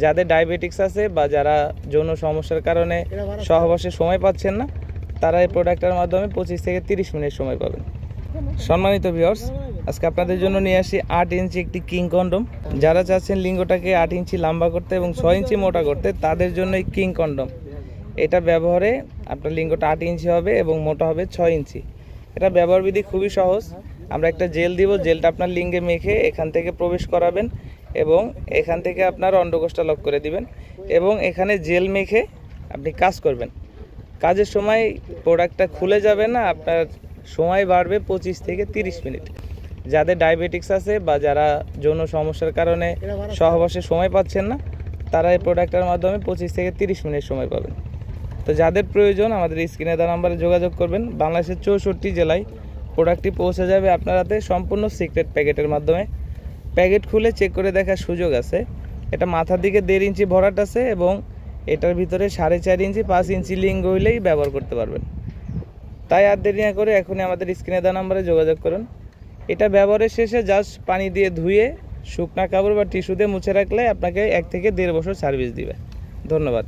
যাদের ডায়াবেটিক্স আছে বা যারা যৌন সমস্যার কারণে সহবাসে সময় পাচ্ছেন না, তারা এই প্রোডাক্টটার মাধ্যমে 25 থেকে 30 মিনিট সময় পাবেন। সম্মানিত ভিউয়ার্স, আজকে আপনাদের জন্য নিয়ে আসি 8 ইঞ্চি একটি কিং কন্ডম। যারা চাচ্ছেন লিঙ্গটাকে 8 ইঞ্চি লম্বা করতে এবং 6 ইঞ্চি মোটা করতে, তাদের জন্য এই কিং কন্ডম। এটা ব্যবহারে আপনার লিঙ্গটা 8 ইঞ্চি হবে এবং মোটা হবে 6 ইঞ্চি। এটা ব্যবহার বিধি খুবই সহজ। আমরা একটা জেল দিব, জেলটা আপনার লিঙ্গে মেখে এখান থেকে প্রবেশ করাবেন এবং এখান থেকে আপনার অন্ডকোষটা লক করে দিবেন এবং এখানে জেল মেখে আপনি কাজ করবেন। কাজের সময় প্রোডাক্টটা খুলে যাবে না, আপনার সময় বাড়বে 25 থেকে 30 মিনিট। যাদের ডায়াবেটিক্স আছে বা যারা যৌন সমস্যার কারণে সহবাসে সময় পাচ্ছেন না, তারা এই প্রোডাক্টটার মাধ্যমে 25 থেকে 30 মিনিট সময় পাবেন। তো যাদের প্রয়োজন আমাদের স্ক্রিনে দেওয়া নাম্বারে যোগাযোগ করবেন। বাংলাদেশের 64 জেলায় প্রোডাক্টটি পৌঁছে যাবে আপনার হাতে সম্পূর্ণ সিক্রেট প্যাকেটের মাধ্যমে। প্যাকেট খুলে চেক করে দেখার সুযোগ আছে। এটা মাথার দিকে 1.5 ইঞ্চি ভরাট আছে এবং এটার ভিতরে 4.5 ইঞ্চি 5 ইঞ্চি লিঙ্গ হইলেই ব্যবহার করতে পারবেন। তাই আর দেরি না করে এখনই আমাদের স্ক্রিনে দেওয়া নাম্বারে যোগাযোগ করুন। এটা ব্যবহারের শেষে জাস্ট পানি দিয়ে ধুয়ে শুকনা কাপড় বা টিস্যু দিয়ে মুছে রাখলে আপনাকে 1 থেকে 1.5 বছর সার্ভিস দিবে। ধন্যবাদ।